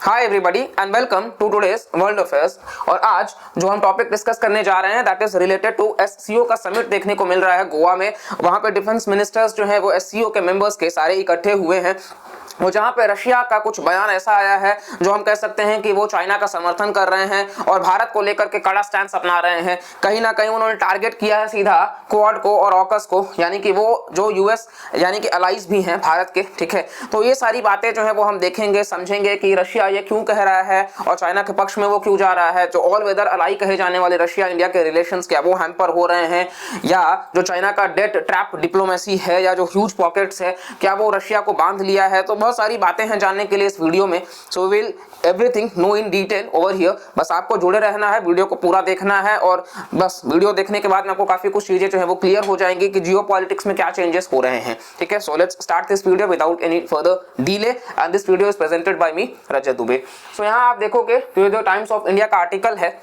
Hi everybody and welcome to today's world affairs. और आज जो हम टॉपिक डिस्कस करने जा रहे हैं that is related to SCO का समिट देखने को मिल रहा है गोवा में। वहां पे डिफेंस मिनिस्टर्स जो है वो एससीओ के मेंबर्स के सारे इकट्ठे हुए हैं और जहां पे रशिया का कुछ बयान ऐसा आया है जो हम कह सकते हैं कि वो चाइना का समर्थन कर रहे हैं और भारत को लेकर के कड़ा स्टैंड अपना रहे हैं। कहीं ना कहीं उन्होंने टारगेट किया है सीधा क्वाड को और ऑकस को, यानी कि वो जो यूएस यानी कि अलाइज भी हैं भारत के। ठीक है, तो ये सारी बातें जो है वो हम देखेंगे समझेंगे कि रशिया ये क्यों कह रहा है और चाइना के पक्ष में वो क्यों जा रहा है। जो ऑल वेदर अलाई कहे जाने वाले रशिया इंडिया के रिलेशंस क्या वो हैम्पर हो रहे हैं, या जो चाइना का डेट ट्रैप डिप्लोमेसी है या जो ह्यूज पॉकेट्स है क्या वो रशिया को बांध लिया है। तो बहुत सारी बातें हैं जानने के लिए इस वीडियो में। So will everything no in detail over here. बस आपको जुड़े रहना है, वीडियो को पूरा देखना है और बस वीडियो देखने के बाद में आपको काफी कुछ चीजें जो है वो क्लियर हो जाएंगी कि जियोपॉलिटिक्स में क्या चेंजेस हो रहे हैं। ठीक है, so let's start this video without any further delay and this video is presented by me Rajat Dubey. So यहाँ आप देखोगे तो ये जो टाइम्स ऑफ इंडिया का आर्टिकल है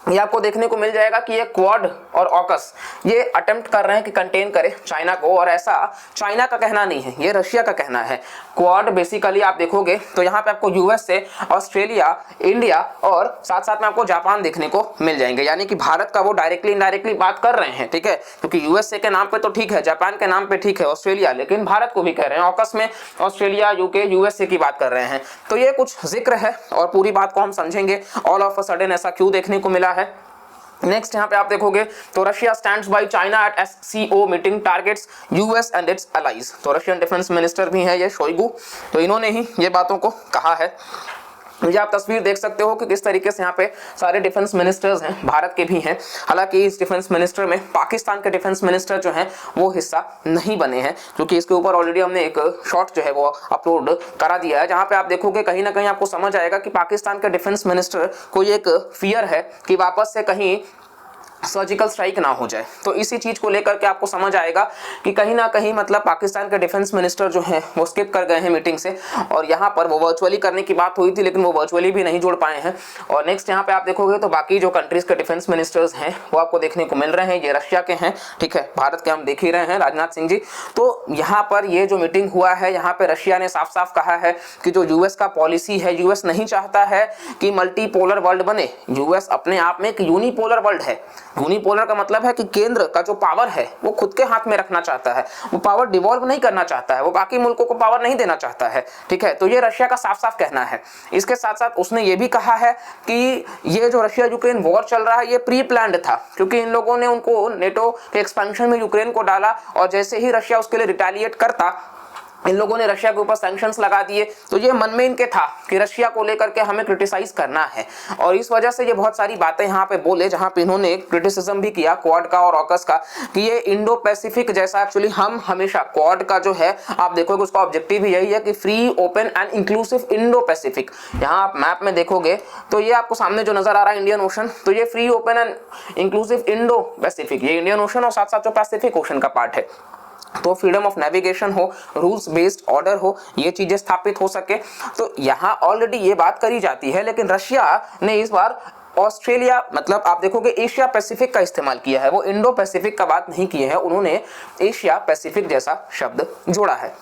ये आपको देखने को मिल जाएगा कि ये क्वाड और ऑकस ये अटेम्प्ट कर रहे हैं कि कंटेन करे चाइना को, और ऐसा चाइना का कहना नहीं है, ये रशिया का कहना है। क्वाड बेसिकली आप देखोगे तो यहाँ पे आपको यूएस से ऑस्ट्रेलिया, इंडिया और साथ साथ में आपको जापान देखने को मिल जाएंगे, यानी कि भारत का वो डायरेक्टली इनडायरेक्टली बात कर रहे हैं। ठीक है, क्योंकि यूएसए के नाम पे तो ठीक है, जापान के नाम पे ठीक है, ऑस्ट्रेलिया, लेकिन भारत को भी कह रहे हैं। ऑकस में ऑस्ट्रेलिया, यूके, यूएसए की बात कर रहे हैं। तो ये कुछ जिक्र है और पूरी बात को हम समझेंगे ऑल ऑफ अ सडन ऐसा क्यों देखने को मिला है। नेक्स्ट यहाँ पे आप देखोगे तो Russia stands by China at SCO meeting targets US and its allies. तो रशियन डिफेंस मिनिस्टर भी हैं ये शोइगु, तो इन्होंने ही ये बातों को कहा है। ये आप तस्वीर देख सकते हो कि किस तरीके से यहाँ पे सारे डिफेंस मिनिस्टर्स हैं, भारत के भी हैं। हालांकि इस डिफेंस मिनिस्टर में पाकिस्तान के डिफेंस मिनिस्टर जो हैं वो हिस्सा नहीं बने हैं, क्योंकि इसके ऊपर ऑलरेडी हमने एक शॉर्ट जो है वो अपलोड करा दिया है, जहाँ पे आप देखोगे कहीं ना कहीं आपको समझ आएगा कि पाकिस्तान के डिफेंस मिनिस्टर को एक फियर है कि वापस से कहीं सर्जिकल स्ट्राइक ना हो जाए। तो इसी चीज को लेकर के आपको समझ आएगा कि कहीं ना कहीं मतलब पाकिस्तान के डिफेंस मिनिस्टर जो हैं वो स्किप कर गए हैं मीटिंग से, और यहाँ पर वो वर्चुअली करने की बात हुई थी लेकिन वो वर्चुअली भी नहीं जुड़ पाए हैं। और नेक्स्ट यहाँ पे आप देखोगे तो बाकी जो कंट्रीज के डिफेंस मिनिस्टर्स हैं वो आपको देखने को मिल रहे हैं। ये रशिया के हैं, ठीक है, भारत के हम देख ही रहे हैं राजनाथ सिंह जी। तो यहाँ पर ये जो मीटिंग हुआ है यहाँ पे रशिया ने साफ साफ कहा है कि जो यूएस का पॉलिसी है, यूएस नहीं चाहता है कि मल्टीपोलर वर्ल्ड बने। यूएस अपने आप में एक यूनिपोलर वर्ल्ड है। यूनिपोलर का मतलब है कि केंद्र का जो पावर है वो खुद के हाथ में रखना चाहता है, वो पावर डिवॉल्व नहीं करना चाहता है, वो बाकी मुल्कों को पावर नहीं देना चाहता है। ठीक है, तो ये रशिया का साफ साफ कहना है। इसके साथ साथ उसने ये भी कहा है कि ये जो रशिया यूक्रेन वॉर चल रहा है ये प्री प्लान्ड था, क्योंकि इन लोगों ने उनको नेटो के एक्सपेंशन में यूक्रेन को डाला और जैसे ही रशिया उसके लिए रिटेलिएट करता इन लोगों ने रशिया के ऊपर सैंक्शंस लगा दिए। तो ये मन में इनके था कि रशिया को लेकर के हमें क्रिटिसाइज करना है, और इस वजह से ये बहुत सारी बातें यहाँ पे बोले, जहाँ पे इन्होंने क्रिटिसिज्म भी किया क्वाड का और ऑकस का कि ये इंडो पैसिफिक जैसा। एक्चुअली हम हमेशा क्वाड का जो है आप देखोगे उसका ऑब्जेक्टिव ही यही है कि free, open and inclusive Indo Pacific. यहाँ आप मैप में देखोगे तो ये आपको सामने जो नजर आ रहा है इंडियन ओशन, तो ये free, open and inclusive Indo Pacific, ये इंडियन ओशन और साथ साथ जो पैसिफिक ओशन का पार्ट है। तो फ्रीडम ऑफ नेविगेशन हो, रूल्स बेस्ड ऑर्डर हो, ये चीजें स्थापित हो सके। तो यहाँ ऑलरेडी ये बात करी जाती है, लेकिन रशिया ने इस बार ऑस्ट्रेलिया मतलब आप देखोगे एशिया पैसिफिक का इस्तेमाल किया है, वो इंडो पैसिफिक का बात नहीं किए हैं, उन्होंने एशिया पैसिफिक जैसा शब्द जोड़ा है।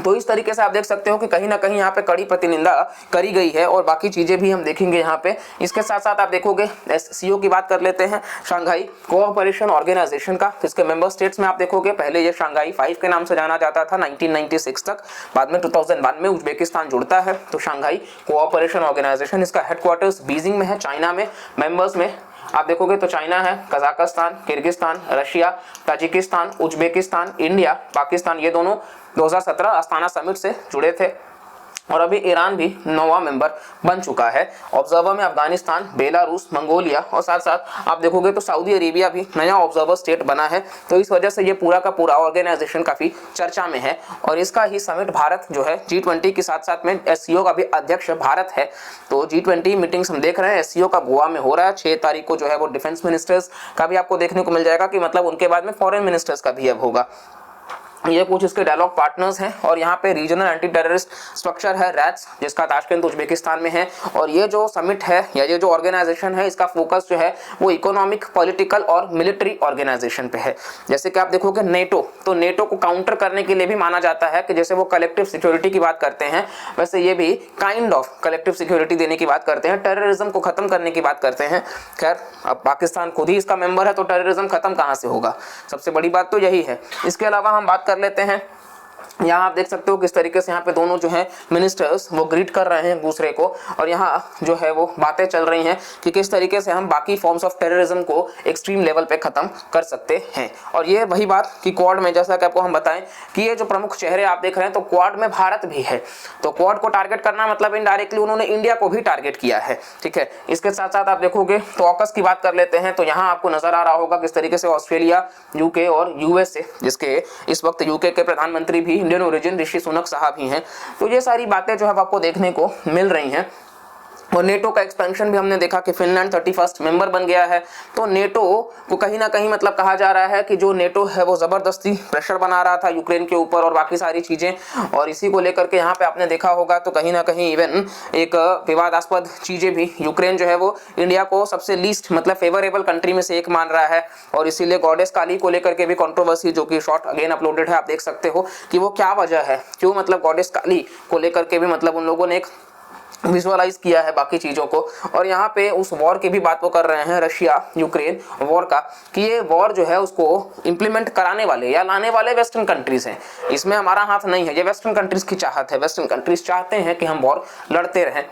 तो इस तरीके से आप देख सकते हो कि कहीं ना कहीं यहाँ पे कड़ी प्रतिनिंदा करी गई है और बाकी चीजें भी हम देखेंगे यहाँ पे। इसके साथ साथ आप देखोगे एससीओ की बात कर लेते हैं, शंघाई कोऑपरेशन ऑर्गेनाइजेशन का। इसके मेंबर स्टेट्स में आप देखोगे पहले ये शंघाई 5 के नाम से जाना जाता था 1996 तक, बाद में 2001 में उज्बेकिस्तान जुड़ता है तो शंघाई कोऑपरेशन ऑर्गेनाइजेशन। इसका हेडक्वार्टर्स बीजिंग में है, चाइना में। मेंबर्स में आप देखोगे तो चाइना है, Kazakhstan, Kyrgyzstan, Russia, Tajikistan, Uzbekistan, India, Pakistan, ये दोनों 2017 अस्ताना समिट से जुड़े थे। और अभी ईरान भी 9वां मेंबर बन चुका है। ऑब्जर्वर में अफगानिस्तान, बेलारूस, मंगोलिया और साथ साथ आप देखोगे तो सऊदी अरेबिया भी नया ऑब्जर्वर स्टेट बना है। तो इस वजह से ये पूरा का पूरा ऑर्गेनाइजेशन काफी चर्चा में है और इसका ही समिट भारत जो है G20 के साथ साथ में एससीओ का भी अध्यक्ष भारत है। तो G20 मीटिंग्स हम देख रहे हैं एससीओ का गोवा में हो रहा है। 6 तारीख को जो है वो डिफेंस मिनिस्टर्स का भी आपको देखने को मिल जाएगा कि मतलब उनके बाद में फॉरेन मिनिस्टर्स का भी अब होगा। ये कुछ इसके डायलॉग पार्टनर्स हैं और यहाँ पे रीजनल एंटी टेररिस्ट स्ट्रक्चर है रैट्स, जिसका ताशकंद उज्बेकिस्तान में है। और ये जो समिट है या ये जो ऑर्गेनाइजेशन है, इसका फोकस जो है वो इकोनॉमिक, पॉलिटिकल और मिलिट्री ऑर्गेनाइजेशन पे है। जैसे कि आप देखोगे नेटो, तो नेटो को काउंटर करने के लिए भी माना जाता है कि जैसे वो कलेक्टिव सिक्योरिटी की बात करते हैं, वैसे ये भी काइंड ऑफ कलेक्टिव सिक्योरिटी देने की बात करते हैं, टेररिज्म को खत्म करने की बात करते हैं। खैर, अब पाकिस्तान खुद ही इसका मेंबर है तो टेररिज्म खत्म कहाँ से होगा, सबसे बड़ी बात तो यही है। इसके अलावा हम बात कर लेते हैं, यहाँ आप देख सकते हो किस तरीके से यहाँ पे दोनों जो है मिनिस्टर्स वो ग्रीट कर रहे हैं दूसरे को, और यहाँ जो है वो बातें चल रही हैं कि किस तरीके से हम बाकी फॉर्म्स ऑफ टेररिज्म को एक्सट्रीम लेवल पे खत्म कर सकते हैं। और ये वही बात कि क्वाड में, जैसा कि आपको हम बताएं कि ये जो प्रमुख चेहरे आप देख रहे हैं, तो क्वाड में भारत भी है, तो क्वाड को टारगेट करना मतलब इनडायरेक्टली उन्होंने इंडिया को भी टारगेट किया है। ठीक है, इसके साथ साथ आप देखोगे तो ऑकस की बात कर लेते हैं, तो यहाँ आपको नजर आ रहा होगा किस तरीके से ऑस्ट्रेलिया, यूके और यूएसए, जिसके इस वक्त यूके के प्रधानमंत्री भी इंडियन ओरिजिन ऋषि सुनक साहब ही हैं, तो ये सारी बातें जो है आपको देखने को मिल रही हैं। और नेटो का एक्सपेंशन भी हमने देखा कि फिनलैंड 31st मेंबर बन गया है, तो नेटो को कहीं ना कहीं मतलब कहा जा रहा है कि जो नेटो है वो जबरदस्ती प्रेशर बना रहा था यूक्रेन के ऊपर और बाकी सारी चीजें, और इसी को लेकर के यहाँ पे आपने देखा होगा तो कहीं ना कहीं इवन एक विवादास्पद चीजें भी, यूक्रेन जो है वो इंडिया को सबसे लीस्ट मतलब फेवरेबल कंट्री में से एक मान रहा है, और इसीलिए गॉडेस काली को लेकर के भी कंट्रोवर्सी, जो कि शॉर्ट अगेन अपलोडेड है, आप देख सकते हो कि वो क्या वजह है, क्यों मतलब गॉडेस काली को लेकर के भी मतलब उन लोगों ने एक विजुअलाइज किया है बाकी चीज़ों को। और यहाँ पे उस वॉर की भी बात वो कर रहे हैं, रशिया यूक्रेन वॉर का, कि ये वॉर जो है उसको इम्प्लीमेंट कराने वाले या लाने वाले वेस्टर्न कंट्रीज हैं, इसमें हमारा हाथ नहीं है, ये वेस्टर्न कंट्रीज की चाहत है, वेस्टर्न कंट्रीज चाहते हैं कि हम वॉर लड़ते रहें।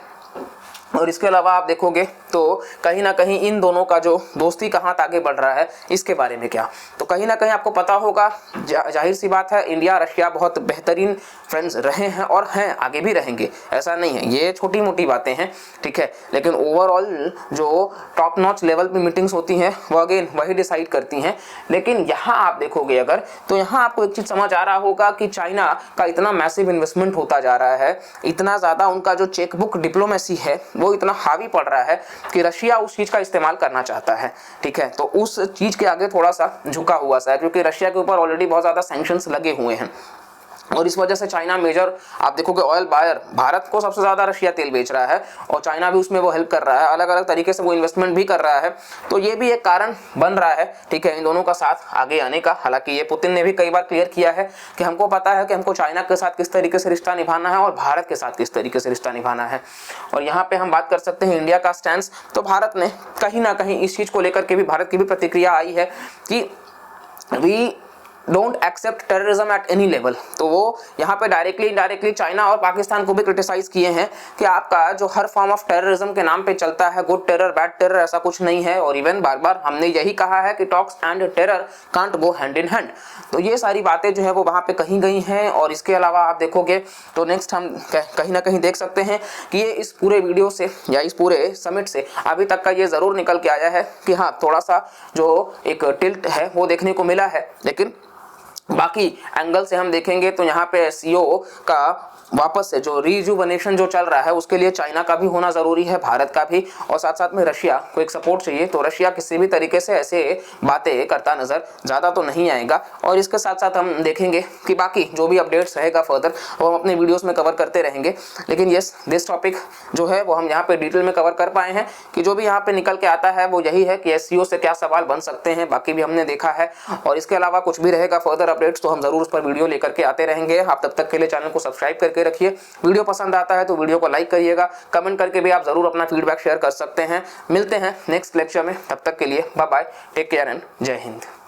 और इसके अलावा आप देखोगे तो कहीं ना कहीं इन दोनों का जो दोस्ती का हाथ आगे बढ़ रहा है, इसके बारे में क्या, तो कहीं ना कहीं आपको पता होगा, जाहिर सी बात है इंडिया रशिया बहुत बेहतरीन फ्रेंड्स रहे हैं और हैं, आगे भी रहेंगे, ऐसा नहीं है, ये छोटी मोटी बातें हैं। ठीक है, लेकिन ओवरऑल जो टॉप नॉच लेवल पे मीटिंग्स होती हैं वो अगेन वही डिसाइड करती हैं। लेकिन यहाँ आप देखोगे अगर, तो यहाँ आपको एक चीज़ समझ आ रहा होगा कि चाइना का इतना मैसिव इन्वेस्टमेंट होता जा रहा है, इतना ज़्यादा उनका जो चेकबुक डिप्लोमेसी है वो इतना हावी पड़ रहा है कि रशिया उस चीज का इस्तेमाल करना चाहता है। ठीक है, तो उस चीज के आगे थोड़ा सा झुका हुआ सा है, क्योंकि रशिया के ऊपर ऑलरेडी बहुत ज्यादा सैंक्शंस लगे हुए हैं, और इस वजह से चाइना मेजर, आप देखोगे ऑयल बायर, भारत को सबसे ज्यादा रशिया तेल बेच रहा है और चाइना भी उसमें वो हेल्प कर रहा है, अलग अलग तरीके से वो इन्वेस्टमेंट भी कर रहा है, तो ये भी एक कारण बन रहा है। ठीक है, इन दोनों का साथ आगे आने का। हालांकि ये पुतिन ने भी कई बार क्लियर किया है कि हमको पता है कि हमको चाइना के साथ किस तरीके से रिश्ता निभाना है और भारत के साथ किस तरीके से रिश्ता निभाना है। और यहाँ पे हम बात कर सकते हैं इंडिया का स्टैंड, तो भारत ने कहीं ना कहीं इस चीज को लेकर के भी, भारत की भी प्रतिक्रिया आई है कि we don't accept terrorism at any level. तो वो यहाँ पे डायरेक्टली इनडायरेक्टली चाइना और पाकिस्तान को भी क्रिटिसाइज किए हैं कि आपका जो हर फॉर्म ऑफ टेररिज्म के नाम पे चलता है, गुड टेरर बैड टेरर, ऐसा कुछ नहीं है। और इवन बार बार हमने यही कहा है कि talks and terror can't go hand in hand. तो ये सारी बातें जो है वो वहाँ पे कहीं गई हैं। और इसके अलावा आप देखोगे तो नेक्स्ट हम कहीं ना कहीं देख सकते हैं कि ये इस पूरे वीडियो से या इस पूरे समिट से अभी तक का ये जरूर निकल के आया है कि हाँ, थोड़ा सा जो एक टिल्ट है वो देखने को मिला है, लेकिन बाकी एंगल से हम देखेंगे तो यहाँ पे एससीओ का वापस से जो रिजुवनेशन जो चल रहा है उसके लिए चाइना का भी होना जरूरी है, भारत का भी, और साथ साथ में रशिया को एक सपोर्ट चाहिए। तो रशिया किसी भी तरीके से ऐसे बातें करता नजर ज्यादा तो नहीं आएगा। और इसके साथ साथ हम देखेंगे कि बाकी जो भी अपडेट्स रहेगा फर्दर वो हम अपने वीडियोस में कवर करते रहेंगे। लेकिन यस, दिस टॉपिक जो है वो हम यहाँ पे डिटेल में कवर कर पाए हैं कि जो भी यहाँ पे निकल के आता है वो यही है कि एससीओ से क्या सवाल बन सकते हैं, बाकी भी हमने देखा है। और इसके अलावा कुछ भी रहेगा फर्दर अपडेट्स तो हम जरूर उस पर वीडियो लेकर के आते रहेंगे। आप तब तक के लिए चैनल को सब्सक्राइब करके रखिए। वीडियो पसंद आता है तो वीडियो को लाइक करिएगा, कमेंट करके भी आप जरूर अपना फीडबैक शेयर कर सकते हैं। मिलते हैं नेक्स्ट लेक्चर में, तब तक के लिए bye bye, take care and जय हिंद।